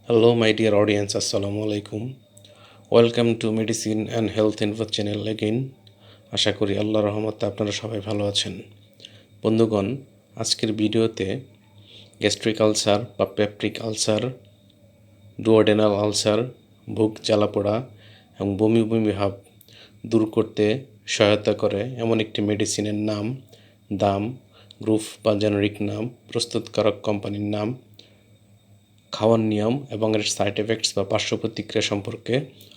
Hello, my dear audience. Assalamu alaikum. Welcome to Medicine and Health Info channel again. আশা করি আল্লাহর রহমতে আপনারা সবাই ভালো আছেন। বন্ধুগণ, আজকের ভিডিওতে গ্যাস্ট্রিক আলসার বা পেপটিক আলসার, ডুওডেনাল আলসার, বুক জ্বালাপোড়া এবং বমি বমি ভাব দূর করতে সহায়তা করে এমন একটি মেডিসিনের নাম, দাম, গ্রুপ বা জেনারিক নাম, প্রস্তুতকারক কোম্পানির নাম, খাওয়ার নিয়ম এবং এর সাইড এফেক্টস বা পার্শ্ব প্রতিক্রিয়া সম্পর্কে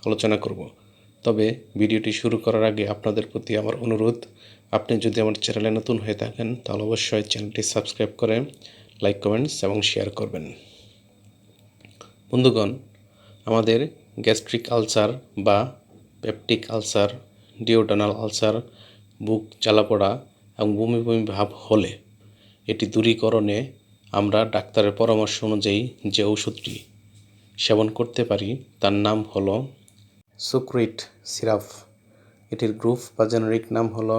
আলোচনা করব। তবে ভিডিওটি শুরু করার আগে আপনাদের প্রতি আমার অনুরোধ, আপনি যদি আমার চ্যানেলে নতুন হয়ে থাকেন তাহলে অবশ্যই চ্যানেলটি সাবস্ক্রাইব করে লাইক, কমেন্টস এবং শেয়ার করবেন। বন্ধুগণ, আমাদের গ্যাস্ট্রিক আলসার বা পেপটিক আলসার, ডিওডেনাল আলসার, বুক জ্বালাপোড়া এবং বমি বমি ভাব হলে এটি দূরীকরণে আমরা ডাক্তারের পরামর্শ অনুযায়ী যে ওষুধটি সেবন করতে পারি তার নাম হলো সুক্রিট সিরাপ। এটির গ্রুপ বা জেনারিক নাম হলো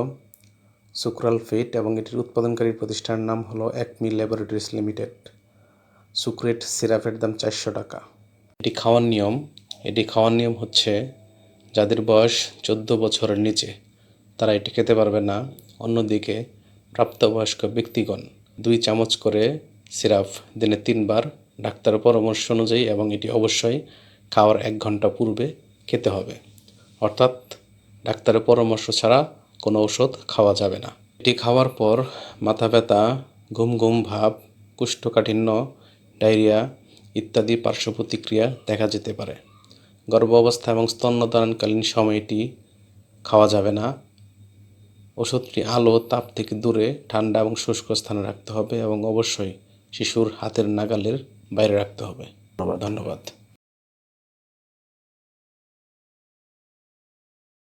সুক্রালফেট এবং এটির উৎপাদনকারী প্রতিষ্ঠানের নাম হলো অ্যাকমি ল্যাবরেটরিজ লিমিটেড। সুক্রিট সিরাপের দাম 400 টাকা। এটি খাওয়ার নিয়ম হচ্ছে, যাদের বয়স 14 বছরের নিচে তারা এটি খেতে পারবে না। অন্যদিকে প্রাপ্তবয়স্ক ব্যক্তিগণ 2 চামচ করে সিরাপ দিনে 3 বার ডাক্তারের পরামর্শ অনুযায়ী, এবং এটি অবশ্যই খাওয়ার 1 ঘন্টা পূর্বে খেতে হবে। অর্থাৎ ডাক্তারের পরামর্শ ছাড়া কোনো ওষুধ খাওয়া যাবে না। এটি খাওয়ার পর মাথা ব্যথা, ঘুম ঘুম ভাব, কোষ্ঠকাঠিন্য, ডায়রিয়া ইত্যাদি পার্শ্ব প্রতিক্রিয়া দেখা যেতে পারে। গর্ভাবস্থা এবং স্তন্যদানকালীন সময় এটি খাওয়া যাবে না। ওষুধটি আলো তাপ থেকে দূরে ঠান্ডা এবং শুষ্ক স্থানে রাখতে হবে এবং অবশ্যই শিশুর হাতের নাগালের বাইরে রাখতে হবে। ধন্যবাদ।